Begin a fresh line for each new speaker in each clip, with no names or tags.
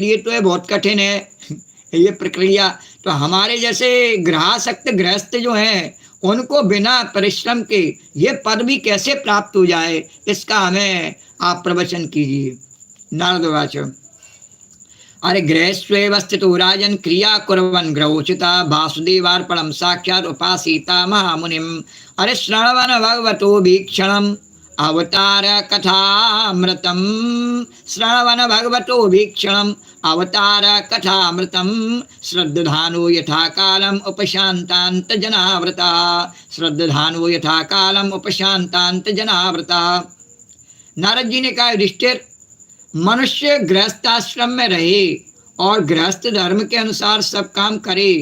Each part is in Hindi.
लिए तो ये बहुत कठिन है ये प्रक्रिया। तो हमारे जैसे गृहासक्त गृहस्थ जो हैं उनको बिना परिश्रम के ये पद भी कैसे प्राप्त हो जाए, इसका हमें आप प्रवचन कीजिए। नारदवाच अरे गृहस्वेव स्थितो राजन क्रिया कुर्वन् ग्रहोचिता वासुदेवार्पणं साक्षात् उपासीता महामुनिम। अरे श्रवण भगवतो भीक्षणम अवतार कथामृतम, श्रवण भगवतो भीक्षणम अवतार कथामृतम। श्रद्धानो यथा कालम उपशांतांत जनावृता, श्रद्धानो यथा कालम उपशांतांत जनावृता। नारद जी ने कहा युधिष्ठिर, मनुष्य गृहस्थाश्रम में रहे और गृहस्थ धर्म के अनुसार सब काम करे,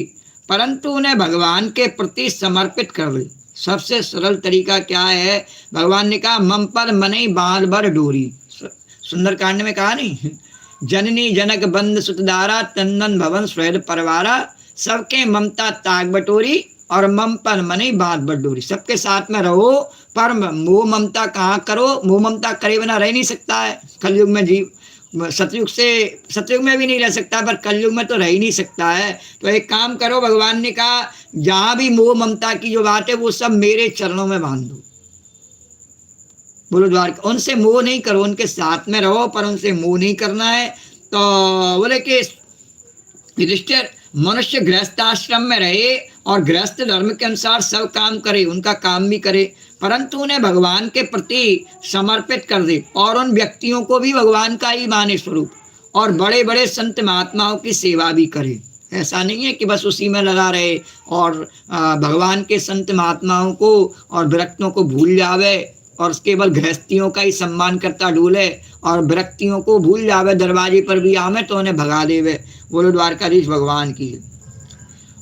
परंतु उन्हें भगवान के प्रति समर्पित कर दे। सबसे सरल तरीका क्या है? भगवान ने कहा मम पर मनई बांध भर डोरी। सुंदरकांड में कहा नहीं, जननी जनक बंद सुतदारा तंदन भवन स्वेद परवारा, सबके ममता ताग बटोरी और मम पर मनई बांध भर डोरी। सबके साथ में रहो पर मोह ममता कहाँ करो, मोह ममता करे बिना रह नहीं सकता है कलयुग में जीव। सतयुग में भी नहीं रह सकता, पर कलयुग में तो रह ही नहीं सकता है। तो एक काम करो, भगवान ने कहा जहां भी मोह ममता की जो बात है वो सब मेरे चरणों में बांध दो। बोलो द्वारका, उनसे मोह नहीं करो, उनके साथ में रहो पर उनसे मोह नहीं करना है। तो बोले कि युधिष्ठिर, मनुष्य गृहस्थाश्रम में रहे और गृहस्थ धर्म के अनुसार सब काम करे, उनका काम भी करे, परंतु उन्हें भगवान के प्रति समर्पित कर दे और उन व्यक्तियों को भी भगवान का ही माने स्वरूप, और बड़े बड़े संत महात्माओं की सेवा भी करे। ऐसा नहीं है कि बस उसी में लगा रहे और भगवान के संत महात्माओं को और विरक्तों को भूल जावे और केवल गृहस्थियों का ही सम्मान करता डूले और विरक्तियों को भूल जावे, दरवाजे पर भी आवे तो उन्हें भगा देवे। बोलो द्वारकाधीश भगवान की।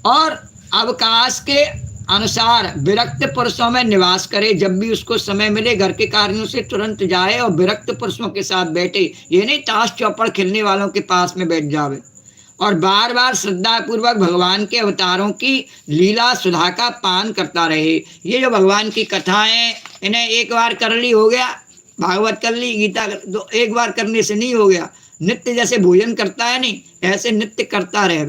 और अवकाश के अनुसार विरक्त पुरुषों में निवास करे, जब भी उसको समय मिले घर के कार्यों से तुरंत जाए और विरक्त पुरुषों के साथ बैठे। ये नहीं ताश चौपड़ खेलने वालों के पास में बैठ जावे। और बार बार श्रद्धा पूर्वक भगवान के अवतारों की लीला सुधा का पान करता रहे। ये जो भगवान की कथाएं, इन्हें एक बार कर ली हो गया, भागवत कर ली, गीता तो एक बार करने से नहीं हो गया। नित्य जैसे भोजन करता है नहीं, ऐसे नित्य करता रहे।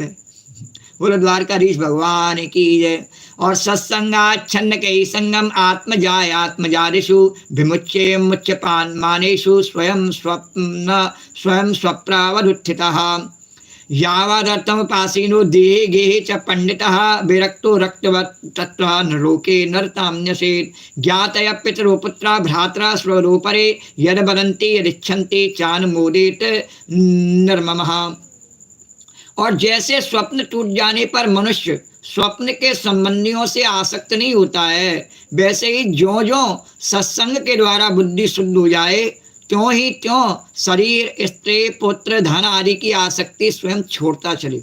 बोलो द्वारकाधीश भगवान की जय। और सत्संगाच्छन्न के संगम आत्मजाय आत्मजादिषु विमुच्य मुच्य पान मानेषु स्वयं स्वप्रावदुत्थितः। यावदर्थमुपासीनो देहे गेहे च पंडितः विरक्तो रक्तवत् नरोके नरताम्यसेत्। ज्ञातय पितरो पुत्रा भ्रात्रा स्वरूपरे यद वदन्ति यदिच्छन्ति चानुमोदेत निर्ममः। और जैसे स्वप्न टूट जाने पर मनुष्य स्वप्न के संबंधियों से आसक्त नहीं होता है, वैसे ही ज्यों ज्यों सत्संग के द्वारा बुद्धि शुद्ध हो जाए त्यों ही त्यों शरीर, स्त्री, पुत्र, धन आदि की आसक्ति स्वयं छोड़ता चले।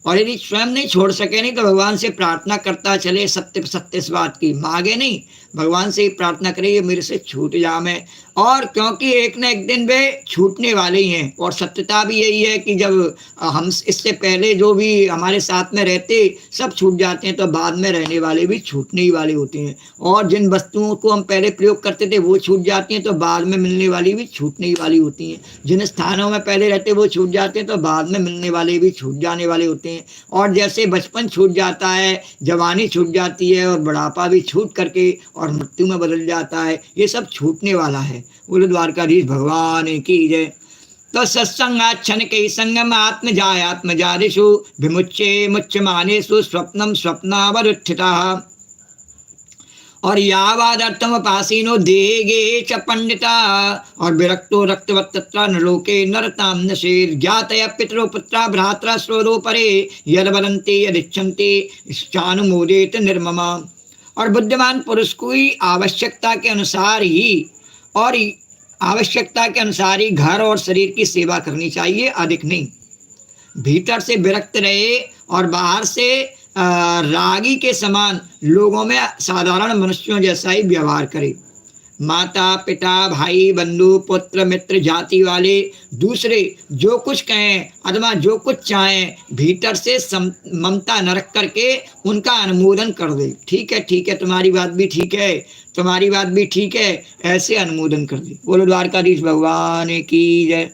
और यदि स्वयं नहीं छोड़ सके नहीं तो भगवान से प्रार्थना करता चले, सत्य सत्य इस बात की मांगे नहीं, भगवान से ही प्रार्थना करे ये मेरे से छूट जाए। और क्योंकि एक न एक दिन वे छूटने वाले ही हैं। और सत्यता भी यही है कि जब हम इससे पहले जो भी हमारे साथ में रहते सब छूट जाते हैं तो बाद में रहने वाले भी छूटने ही वाले होते हैं। और जिन वस्तुओं को हम पहले प्रयोग करते थे वो छूट जाती हैं तो बाद में मिलने वाली भी छूटने ही वाली होती हैं। जिन स्थानों में पहले रहते वो छूट जाते हैं तो बाद में मिलने वाले भी छूट जाने वाले होते हैं। और जैसे बचपन छूट जाता है, जवानी छूट जाती है और बुढ़ापा भी छूट करके और मृत्यु में बदल जाता है, ये सब छूटने वाला है। बोलो द्वारकाधीश भगवान की जय। तो सत्संगाच्छन्न के संगम आत्मजाय आत्मजादिषु विमुच्ये मुच्यमानेषु स्वप्नम स्वप्नावरुत्थितः। और यावदर्थमुपासीनो देहे च पंडिता और विरक्तो रक्तवत्तत्र नलोके नरतां नशेर। ज्ञातय पितरो पुत्रा भ्रात्रा स्वरूपरे यद वदन्ति यदिच्छन्ति चानुमोदेत निर्ममा। और बुद्धिमान पुरुष को ही आवश्यकता के अनुसार ही घर और शरीर की सेवा करनी चाहिए, अधिक नहीं। भीतर से विरक्त रहे और बाहर से रागी के समान लोगों में साधारण मनुष्यों जैसा ही व्यवहार करे। माता पिता भाई बंधु पुत्र मित्र जाति वाले दूसरे जो कुछ कहें अथवा जो कुछ चाहें भीतर से ममता न रख करके उनका अनुमोदन कर दे। ठीक है तुम्हारी बात भी ठीक है, तुम्हारी बात भी ठीक है, ऐसे अनुमोदन कर दे। बोलो द्वारकाधीश भगवान की जय।